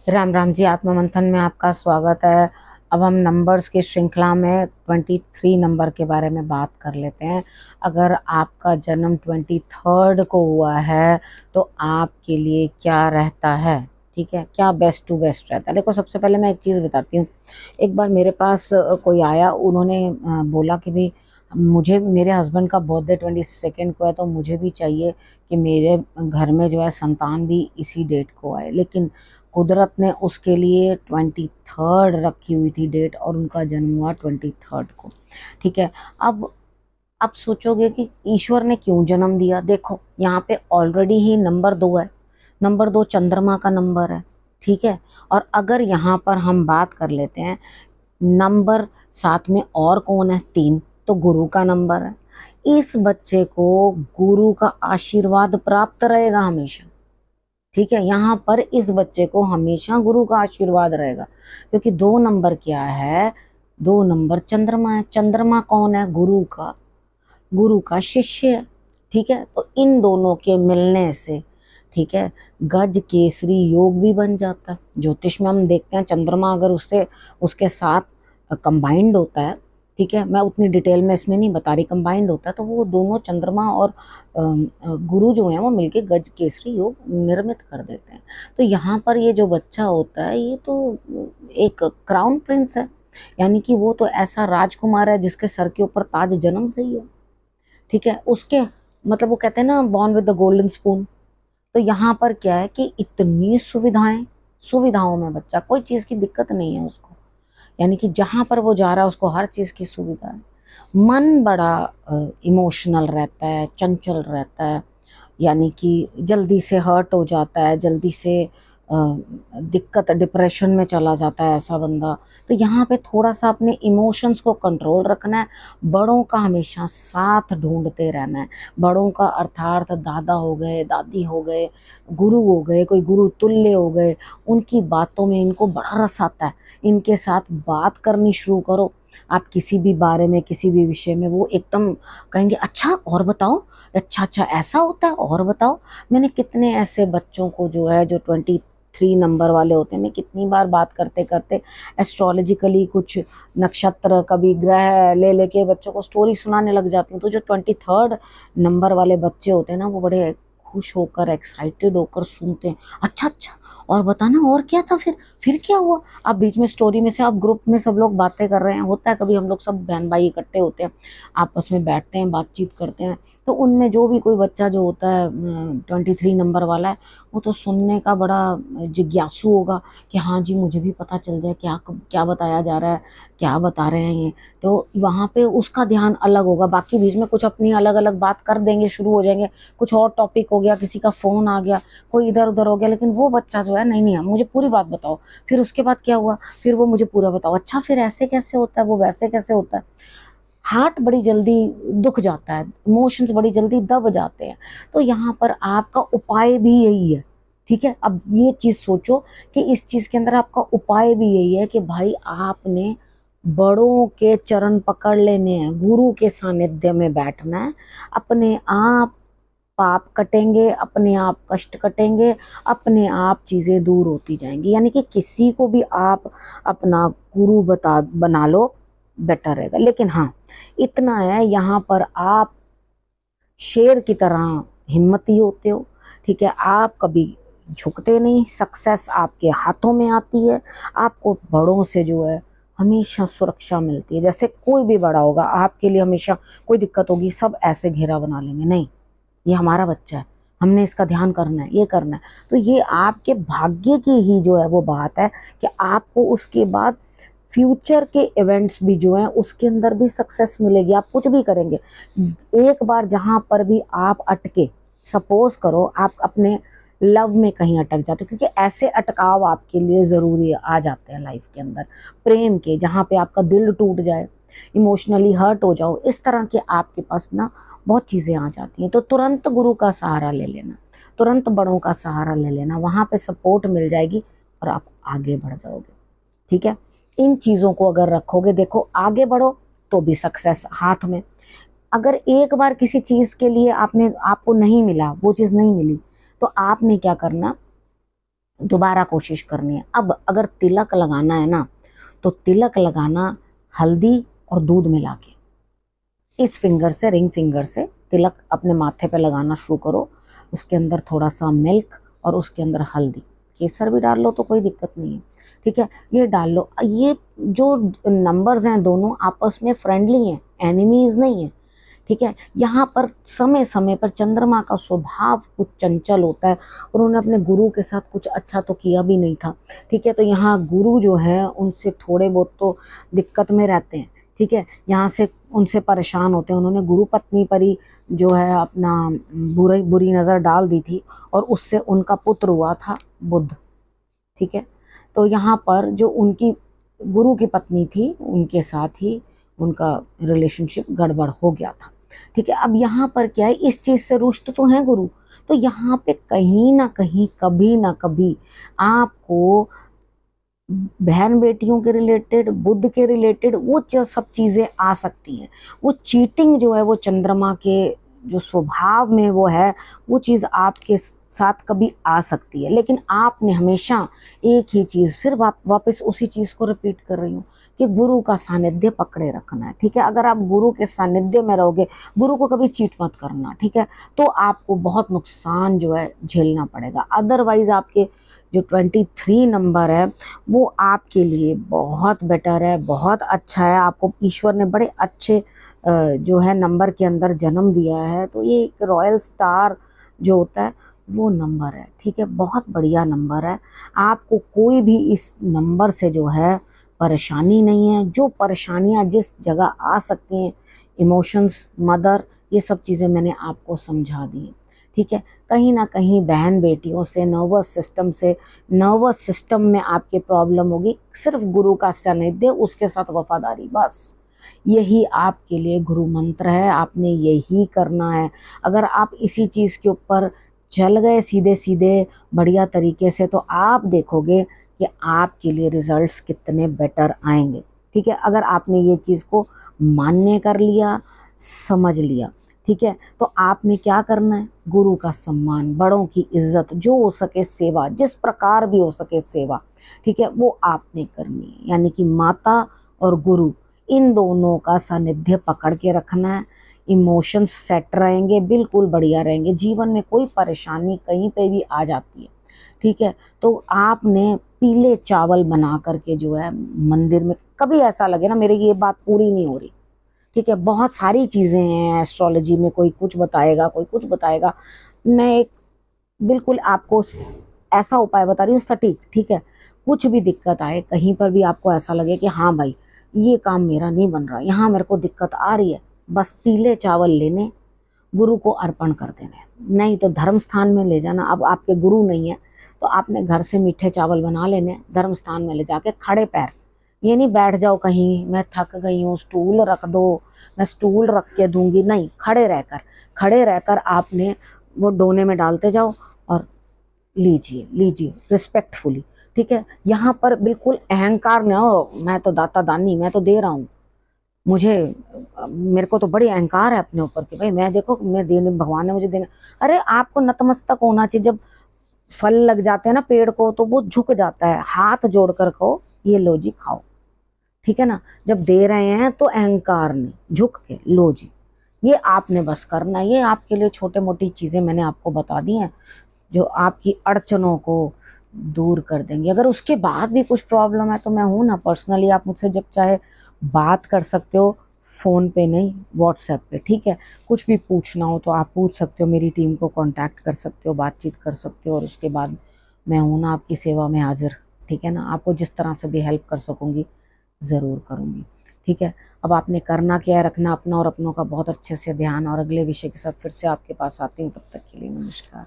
राम राम जी। आत्म मंथन में आपका स्वागत है। अब हम नंबर्स की श्रृंखला में 23 नंबर के बारे में बात कर लेते हैं। अगर आपका जन्म 23 को हुआ है तो आपके लिए क्या रहता है, ठीक है, क्या बेस्ट टू बेस्ट रहता है। देखो, सबसे पहले मैं एक चीज़ बताती हूँ। एक बार मेरे पास कोई आया, उन्होंने बोला कि भाई मुझे, मेरे हस्बैंड का बर्थडे 22 को है तो मुझे भी चाहिए कि मेरे घर में जो है संतान भी इसी डेट को आए, लेकिन कुदरत ने उसके लिए 23 रखी हुई थी डेट और उनका जन्म हुआ 23 को। ठीक है। अब आप सोचोगे कि ईश्वर ने क्यों जन्म दिया। देखो, यहाँ पे ऑलरेडी ही नंबर 2 है। नंबर 2 चंद्रमा का नंबर है। ठीक है। और अगर यहाँ पर हम बात कर लेते हैं नंबर साथ में और कौन है, 3, तो गुरु का नंबर है। इस बच्चे को गुरु का आशीर्वाद प्राप्त रहेगा हमेशा। ठीक है। यहाँ पर इस बच्चे को हमेशा गुरु का आशीर्वाद रहेगा, क्योंकि 2 नंबर क्या है, 2 नंबर चंद्रमा है। चंद्रमा कौन है, गुरु का शिष्य है। ठीक है। तो इन दोनों के मिलने से, ठीक है, गज केसरी योग भी बन जाता है। ज्योतिष में हम देखते हैं चंद्रमा अगर उससे उसके साथ कंबाइंड होता है, ठीक है, मैं उतनी डिटेल में इसमें नहीं बता रही, कंबाइंड होता है तो वो दोनों चंद्रमा और गुरु जो है वो मिलके गज केसरी योग निर्मित कर देते हैं। तो यहाँ पर ये जो बच्चा होता है ये तो एक क्राउन प्रिंस है, यानी कि वो तो ऐसा राजकुमार है जिसके सर के ऊपर ताज जन्म से ही है। ठीक है। उसके मतलब वो कहते हैं ना, born with the golden spoon. तो यहाँ पर क्या है कि इतनी सुविधाओं में बच्चा, कोई चीज की दिक्कत नहीं है उसको, यानी कि जहां पर वो जा रहा है उसको हर चीज की सुविधा है। मन बड़ा इमोशनल रहता है, चंचल रहता है, यानी कि जल्दी से हर्ट हो जाता है, जल्दी से दिक्कत डिप्रेशन में चला जाता है ऐसा बंदा। तो यहाँ पे थोड़ा सा अपने इमोशंस को कंट्रोल रखना है। बड़ों का हमेशा साथ ढूंढते रहना है। बड़ों का अर्थात दादा हो गए, दादी हो गए, गुरु हो गए, कोई गुरु तुल्य हो गए, उनकी बातों में इनको बड़ा रस आता है। इनके साथ बात करनी शुरू करो। आप किसी भी बारे में, किसी भी विषय में, वो एकदम कहेंगे अच्छा और बताओ, अच्छा अच्छा ऐसा होता है और बताओ। मैंने कितने ऐसे बच्चों को जो है जो 23 नंबर वाले होते हैं, मैं कितनी बार बात करते करते एस्ट्रोलॉजिकली कुछ नक्षत्र, कभी ग्रह ले लेके बच्चों को स्टोरी सुनाने लग जाती हूँ। तो जो 23 नंबर वाले बच्चे होते हैं ना, वो बड़े खुश होकर, एक्साइटेड होकर सुनते हैं। अच्छा अच्छा और बताना और क्या था, फिर क्या हुआ। आप बीच में स्टोरी में से, आप ग्रुप में सब लोग बातें कर रहे हैं, होता है कभी हम लोग सब बहन भाई इकट्ठे होते हैं, आपस में बैठते हैं, बातचीत करते हैं, तो उनमें जो भी कोई बच्चा जो होता है 23 नंबर वाला है, वो तो सुनने का बड़ा जिज्ञासु होगा कि हाँ जी मुझे भी पता चल जाए क्या क्या बताया जा रहा है, क्या बता रहे हैं ये। तो वहाँ पे उसका ध्यान अलग होगा, बाकी बीच में कुछ अपनी अलग अलग बात कर देंगे, शुरू हो जाएंगे, कुछ और टॉपिक हो गया, किसी का फोन आ गया, कोई इधर उधर हो गया, लेकिन वो बच्चा जो है नहीं नहीं मुझे पूरी बात बताओ, फिर उसके बाद क्या हुआ, फिर वो मुझे पूरा बताओ, अच्छा फिर ऐसे कैसे होता है, वो वैसे कैसे होता है। हार्ट बड़ी जल्दी दुख जाता है, इमोशंस बड़ी जल्दी दब जाते हैं। तो यहाँ पर आपका उपाय भी यही है। ठीक है। अब ये चीज सोचो कि इस चीज के अंदर आपका उपाय भी यही है कि भाई आपने बड़ों के चरण पकड़ लेने हैं, गुरु के सानिध्य में बैठना है। अपने आप पाप कटेंगे, अपने आप कष्ट कटेंगे, अपने आप चीजें दूर होती जाएंगी। यानी कि किसी को भी आप अपना गुरु बना लो, बेटर रहेगा। लेकिन हाँ, इतना है, यहाँ पर आप शेर की तरह हिम्मती होते हो। ठीक है। आप कभी झुकते नहीं, सक्सेस आपके हाथों में आती है। आपको बड़ों से जो है हमेशा सुरक्षा मिलती है। जैसे कोई भी बड़ा होगा आपके लिए, हमेशा कोई दिक्कत होगी सब ऐसे घेरा बना लेंगे, नहीं ये हमारा बच्चा है, हमने इसका ध्यान करना है, ये करना है। तो ये आपके भाग्य की ही जो है वो बात है कि आपको उसके बाद फ्यूचर के इवेंट्स भी जो हैं उसके अंदर भी सक्सेस मिलेगी। आप कुछ भी करेंगे, एक बार जहां पर भी आप अटके, सपोज करो आप अपने लव में कहीं अटक जाते हो, क्योंकि ऐसे अटकाव आपके लिए जरूरी आ जाते हैं लाइफ के अंदर, प्रेम के, जहां पे आपका दिल टूट जाए, इमोशनली हर्ट हो जाओ, इस तरह के आपके पास ना बहुत चीजें आ जाती हैं। तो तुरंत गुरु का सहारा ले लेना, तुरंत बड़ों का सहारा ले लेना, वहां पे सपोर्ट मिल जाएगी और आप आगे बढ़ जाओगे। ठीक है। इन चीजों को अगर रखोगे, देखो आगे बढ़ो तो भी सक्सेस हाथ में। अगर एक बार किसी चीज के लिए आपको नहीं मिला, वो चीज नहीं मिली, तो आपने क्या करना, दोबारा कोशिश करनी है। अब अगर तिलक लगाना है ना, तो तिलक लगाना हल्दी और दूध मिला के, इस फिंगर से, रिंग फिंगर से तिलक अपने माथे पे लगाना शुरू करो। उसके अंदर थोड़ा सा मिल्क और उसके अंदर हल्दी, केसर भी डाल लो तो कोई दिक्कत नहीं है, ठीक है, ये डाल लो। ये जो नंबर्स हैं दोनों आपस में फ्रेंडली हैं, एनिमीज नहीं है, ठीक है। यहाँ पर समय समय पर चंद्रमा का स्वभाव कुछ चंचल होता है, उन्होंने अपने गुरु के साथ कुछ अच्छा तो किया भी नहीं था, ठीक है। तो यहाँ गुरु जो है उनसे थोड़े बहुत तो दिक्कत में रहते हैं, ठीक है, यहाँ से उनसे परेशान होते हैं। उन्होंने गुरु पत्नी पर ही जो है अपना बुरी नज़र डाल दी थी और उससे उनका पुत्र हुआ था बुध, ठीक है। तो यहाँ पर जो उनकी गुरु की पत्नी थी उनके साथ ही उनका रिलेशनशिप गड़बड़ हो गया था, ठीक है। अब यहाँ पर क्या है, इस चीज़ से रुष्ट तो है गुरु, तो यहाँ पे कहीं ना कहीं कभी ना कभी आपको बहन बेटियों के रिलेटेड, बुद्ध के रिलेटेड वो जो सब चीज़ें आ सकती हैं। वो चीटिंग जो है वो चंद्रमा के जो स्वभाव में वो है, वो चीज़ आपके साथ कभी आ सकती है, लेकिन आपने हमेशा एक ही चीज़, फिर वापस उसी चीज़ को रिपीट कर रही हूँ कि गुरु का सानिध्य पकड़े रखना है, ठीक है। अगर आप गुरु के सानिध्य में रहोगे, गुरु को कभी चीट मत करना, ठीक है, तो आपको बहुत नुकसान जो है झेलना पड़ेगा। अदरवाइज आपके जो 23 नंबर है वो आपके लिए बहुत बेटर है, बहुत अच्छा है। आपको ईश्वर ने बड़े अच्छे जो है नंबर के अंदर जन्म दिया है, तो ये एक रॉयल स्टार जो होता है वो नंबर है, ठीक है, बहुत बढ़िया नंबर है। आपको कोई भी इस नंबर से जो है परेशानी नहीं है। जो परेशानियां जिस जगह आ सकती हैं, इमोशंस, मदर, ये सब चीज़ें मैंने आपको समझा दी हैं, ठीक है। कहीं ना कहीं बहन बेटियों से, नर्वस सिस्टम में आपके प्रॉब्लम होगी। सिर्फ गुरु का सानिध्य, उसके साथ वफादारी, बस यही आपके लिए गुरु मंत्र है। आपने यही करना है। अगर आप इसी चीज़ के ऊपर चल गए सीधे सीधे बढ़िया तरीके से, तो आप देखोगे कि आपके लिए रिजल्ट्स कितने बेटर आएंगे, ठीक है। अगर आपने ये चीज़ को मान्य कर लिया, समझ लिया, ठीक है, तो आपने क्या करना है, गुरु का सम्मान, बड़ों की इज्जत, जो हो सके सेवा, जिस प्रकार भी हो सके सेवा, ठीक है, वो आपने करनी है। यानी कि माता और गुरु, इन दोनों का सानिध्य पकड़ के रखना है। इमोशंस सेट रहेंगे, बिल्कुल बढ़िया रहेंगे। जीवन में कोई परेशानी कहीं पे भी आ जाती है, ठीक है, तो आपने पीले चावल बना करके जो है मंदिर में, कभी ऐसा लगे ना मेरी ये बात पूरी नहीं हो रही, ठीक है, बहुत सारी चीज़ें हैं एस्ट्रोलॉजी में, कोई कुछ बताएगा, कोई कुछ बताएगा, मैं एक बिल्कुल आपको ऐसा उपाय बता रही हूँ सटीक, ठीक है। कुछ भी दिक्कत आए, कहीं पर भी आपको ऐसा लगे कि हाँ भाई ये काम मेरा नहीं बन रहा, यहाँ मेरे को दिक्कत आ रही है, बस पीले चावल लेने, गुरु को अर्पण कर देने। नहीं तो धर्म स्थान में ले जाना। अब आपके गुरु नहीं है तो आपने घर से मीठे चावल बना लेने, धर्म स्थान में ले जाके खड़े पैर, ये नहीं बैठ जाओ कहीं, मैं थक गई हूँ स्टूल रख दो, मैं स्टूल रख के दूंगी, नहीं, खड़े रहकर आपने वो डोने में डालते जाओ और लीजिए रिस्पेक्टफुली, ठीक है। यहाँ पर बिल्कुल अहंकार न हो, मैं तो दाता दानी, मैं तो दे रहा हूँ, मेरे को तो बड़ी अहंकार है अपने ऊपर कि भाई मैं, देखो मैं देने, भगवान ने मुझे देना। अरे आपको नतमस्तक होना चाहिए। जब फल लग जाते हैं ना पेड़ को, तो वो झुक जाता है, हाथ जोड़कर कहो ये लो जी खाओ, ठीक है ना। जब दे रहे हैं तो अहंकार नहीं, झुक के लो जी, ये आपने बस करना है। ये आपके लिए छोटे मोटी चीजें मैंने आपको बता दी हैं जो आपकी अड़चनों को दूर कर देंगे। अगर उसके बाद भी कुछ प्रॉब्लम है तो मैं हूं ना, पर्सनली आप मुझसे जब चाहे बात कर सकते हो, फ़ोन पे नहीं, व्हाट्सएप पे, ठीक है। कुछ भी पूछना हो तो आप पूछ सकते हो, मेरी टीम को कांटेक्ट कर सकते हो, बातचीत कर सकते हो, और उसके बाद मैं हूं ना आपकी सेवा में हाजिर, ठीक है ना। आपको जिस तरह से भी हेल्प कर सकूंगी ज़रूर करूंगी, ठीक है। अब आपने करना क्या है, रखना अपना और अपनों का बहुत अच्छे से ध्यान, और अगले विषय के साथ फिर से आपके पास आती हूँ। तब तक के लिए नमस्कार।